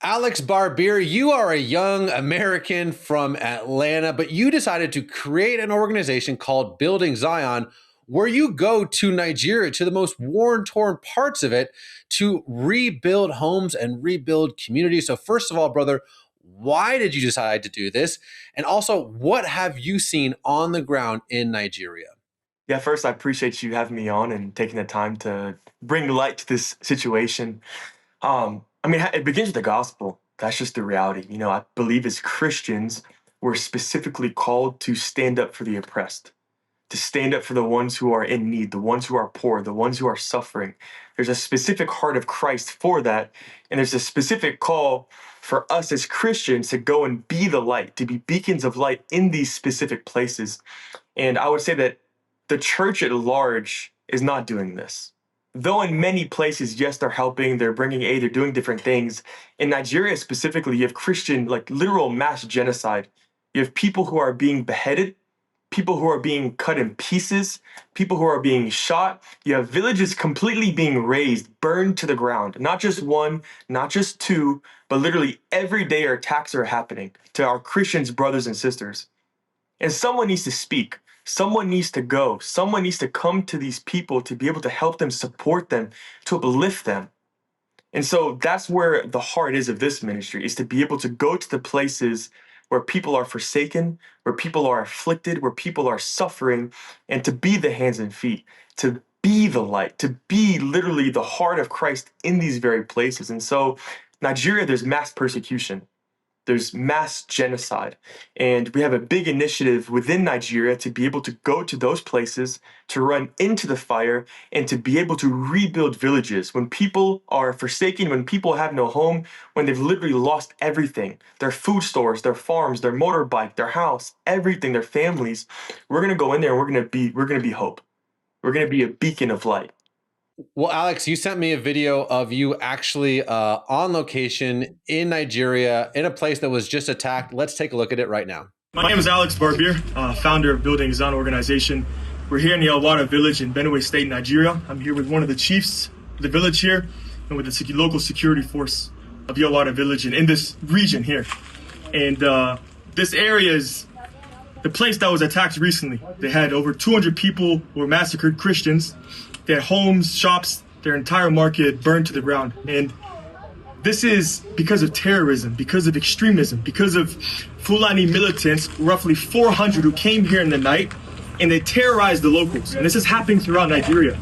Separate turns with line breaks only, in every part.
Alex Barbir, you are a young American from Atlanta, but you decided to create an organization called Building Zion, where you go to Nigeria, to the most war-torn parts of it, to rebuild homes and rebuild communities. So first of all, brother, why did you decide to do this? And also, what have you seen on the ground in Nigeria?
Yeah, first, I appreciate you having me on and taking the time to bring light to this situation. It begins with the gospel. That's just the reality. I believe as Christians, we're specifically called to stand up for the oppressed, to stand up for the ones who are in need, the ones who are poor, the ones who are suffering. There's a specific heart of Christ for that. And there's a specific call for us as Christians to go and be the light, to be beacons of light in these specific places. And I would say that the church at large is not doing this. Though in many places, yes, they're helping, they're bringing aid, they're doing different things. In Nigeria specifically, you have Christian, like literal mass genocide. You have people who are being beheaded, people who are being cut in pieces, people who are being shot. You have villages completely being razed, burned to the ground. Not just one, not just two, but literally every day attacks are happening to our Christians, brothers and sisters. And someone needs to speak. Someone needs to go. Someone needs to come to these people to be able to help them, support them, to uplift them. And so that's where the heart is of this ministry, is to be able to go to the places where people are forsaken, where people are afflicted, where people are suffering, and to be the hands and feet, to be the light, to be literally the heart of Christ in these very places. And so Nigeria, there's mass persecution. There's mass genocide. And we have a big initiative within Nigeria to be able to go to those places, to run into the fire, and to be able to rebuild villages. When people are forsaken, when people have no home, when they've literally lost everything, their food stores, their farms, their motorbike, their house, everything, their families, we're gonna go in there and we're gonna be hope. We're gonna be a beacon of light.
Well, Alex, you sent me a video of you actually on location in Nigeria in a place that was just attacked. Let's take a look at it right now.
My name is Alex Barbir, founder of Building Zion organization. We're here in the Elwara village in Benue State, Nigeria. I'm here with one of the chiefs of the village here and with the local security force of Elwara village and in this region here. And this area is the place that was attacked recently. They had over 200 people who were massacred, Christians. Their homes, shops, their entire market burned to the ground. And this is because of terrorism, because of extremism, because of Fulani militants, roughly 400 who came here in the night, and they terrorized the locals. And this is happening throughout Nigeria.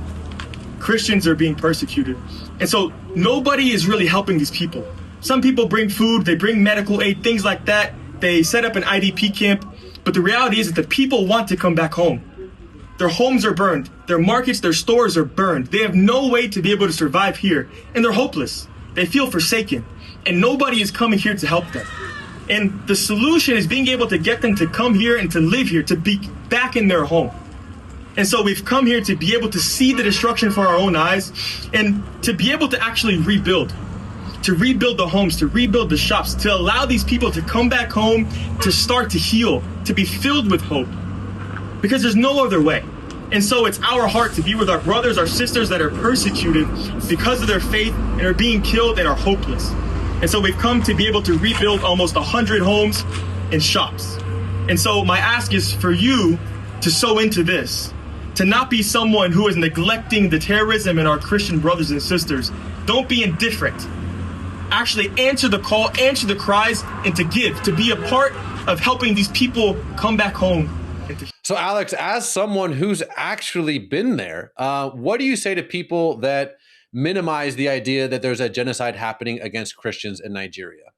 Christians are being persecuted. And so nobody is really helping these people. Some people bring food, they bring medical aid, things like that. They set up an IDP camp. But the reality is that the people want to come back home. Their homes are burned. Their markets, their stores are burned. They have no way to be able to survive here. And they're hopeless. They feel forsaken. And nobody is coming here to help them. And the solution is being able to get them to come here and to live here, to be back in their home. And so we've come here to be able to see the destruction for our own eyes and to be able to actually rebuild the homes, to rebuild the shops, to allow these people to come back home, to start to heal, to be filled with hope. Because there's no other way. And so it's our heart to be with our brothers, our sisters that are persecuted because of their faith and are being killed and are hopeless. And so we've come to be able to rebuild almost 100 homes and shops. And so my ask is for you to sow into this, to not be someone who is neglecting the terrorism in our Christian brothers and sisters. Don't be indifferent. Actually answer the call, answer the cries, and to give, to be a part of helping these people come back home.
So, Alex, as someone who's actually been there, what do you say to people that minimize the idea that there's a genocide happening against Christians in Nigeria?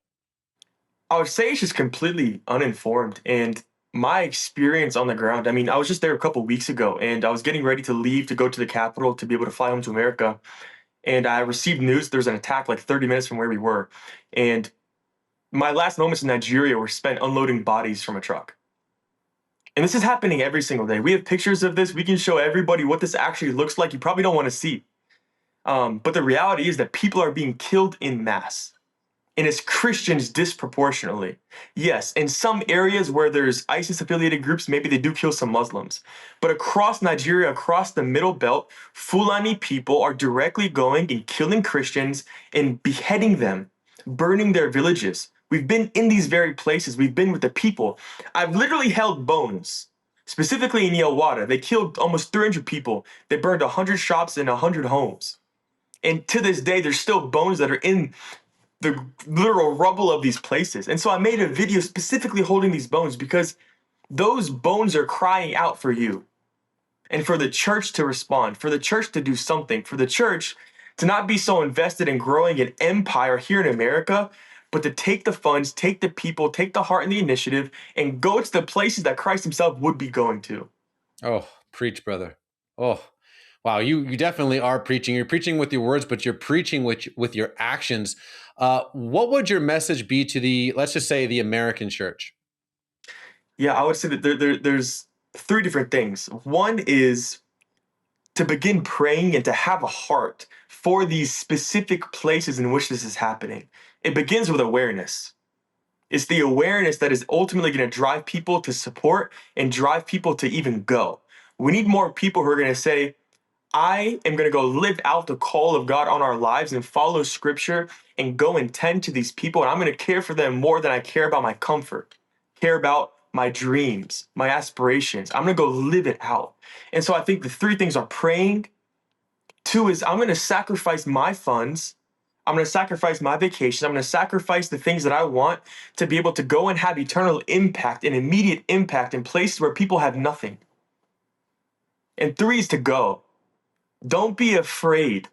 I would say it's just completely uninformed. And my experience on the ground, I was just there a couple weeks ago and I was getting ready to leave to go to the capital to be able to fly home to America. And I received news there's an attack like 30 minutes from where we were. And my last moments in Nigeria were spent unloading bodies from a truck. And this is happening every single day. We have pictures of this. We can show everybody what this actually looks like. You probably don't want to see. But the reality is that people are being killed in mass. And it's Christians disproportionately. Yes, in some areas where there's ISIS-affiliated groups, maybe they do kill some Muslims. But across Nigeria, across the Middle Belt, Fulani people are directly going and killing Christians and beheading them, burning their villages. We've been in these very places. We've been with the people. I've literally held bones, specifically in Yelwada. They killed almost 300 people. They burned 100 shops and 100 homes. And to this day, there's still bones that are in the literal rubble of these places. And so I made a video specifically holding these bones because those bones are crying out for you and for the church to respond, for the church to do something, for the church to not be so invested in growing an empire here in America, but to take the funds, take the people, take the heart and the initiative, and go to the places that Christ himself would be going to.
Oh, preach, brother. Oh, wow. You definitely are preaching. You're preaching with your words, but you're preaching with your actions. What would your message be to the, let's just say, the American church?
Yeah, I would say that there's three different things. One is to begin praying and to have a heart for these specific places in which this is happening. It begins with awareness. It's the awareness that is ultimately going to drive people to support and drive people to even go. We need more people who are going to say, I am going to go live out the call of God on our lives and follow scripture and go and tend to these people. And I'm going to care for them more than I care about my comfort, care about my dreams, my aspirations. I'm going to go live it out. And so I think the three things are praying. Two is I'm going to sacrifice my funds. I'm going to sacrifice my vacations. I'm going to sacrifice the things that I want to be able to go and have eternal impact and immediate impact in places where people have nothing. And three is to go. Don't be afraid.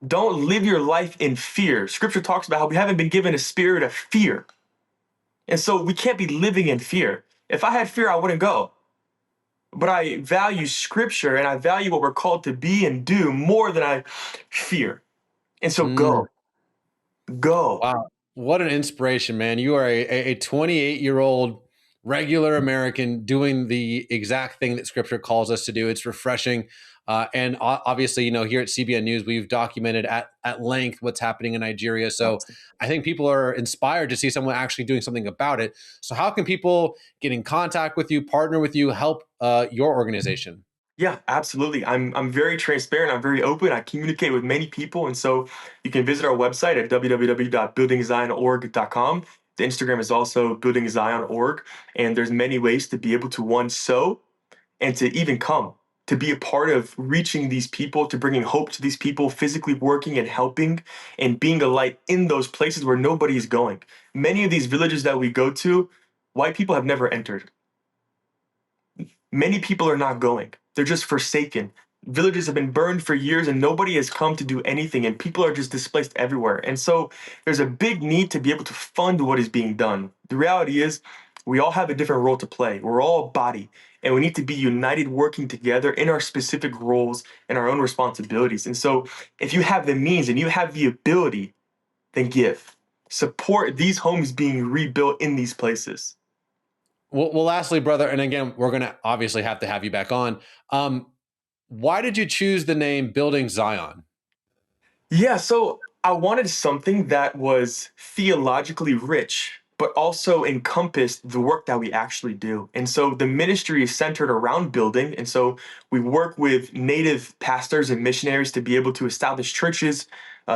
Don't live your life in fear. Scripture talks about how we haven't been given a spirit of fear. And so we can't be living in fear. If I had fear, I wouldn't go. But I value scripture and I value what we're called to be and do more than I fear. And so
Mm.
go, go.
Wow. What an inspiration, man. You are a 28-year-old regular American doing the exact thing that scripture calls us to do. It's refreshing. And obviously, here at CBN News, we've documented at length what's happening in Nigeria. So I think people are inspired to see someone actually doing something about it. So how can people get in contact with you, partner with you, help your organization?
Yeah, absolutely. I'm very transparent. I'm very open. I communicate with many people. And so you can visit our website at www.buildingzionorg.com. The Instagram is also buildingzion.org. And there's many ways to be able to one sow and to even come to be a part of reaching these people, to bringing hope to these people, physically working and helping and being a light in those places where nobody is going. Many of these villages that we go to, white people have never entered. Many people are not going. They're just forsaken. Villages have been burned for years and nobody has come to do anything, and people are just displaced everywhere. And so there's a big need to be able to fund what is being done. The reality is, we all have a different role to play. We're all a body, and we need to be united, working together in our specific roles and our own responsibilities. And so if you have the means and you have the ability, then give. Support these homes being rebuilt in these places.
Well, lastly, brother, and again, we're going to obviously have to have you back on. Why did you choose the name Building Zion?
Yeah, so I wanted something that was theologically rich, but also encompassed the work that we actually do. And so the ministry is centered around building. And so we work with native pastors and missionaries to be able to establish churches,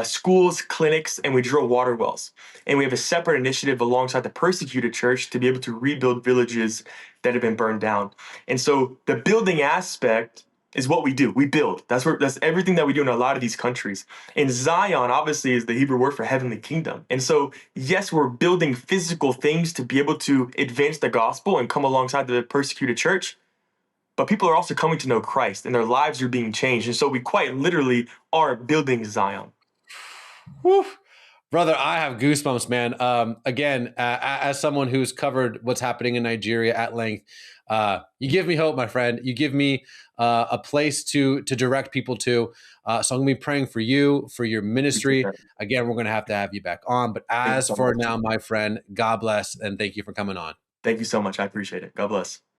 schools, clinics, and we drill water wells. And we have a separate initiative alongside the persecuted church to be able to rebuild villages that have been burned down. And so the building aspect is what we do. We build. That's everything that we do in a lot of these countries. And Zion obviously is the Hebrew word for heavenly kingdom. And so, yes, we're building physical things to be able to advance the gospel and come alongside the persecuted church. But people are also coming to know Christ and their lives are being changed. And so we quite literally are building Zion.
Whew. Brother, I have goosebumps, man. Again, as someone who's covered what's happening in Nigeria at length, you give me hope, my friend. You give me a place to direct people to. So I'm going to be praying for you, for your
Appreciate
ministry.
that.
Again, we're going to have you back on. But
Thank you
as
so
for
much.
now, my friend, God bless and thank you for coming on.
Thank you so much. I appreciate it. God bless.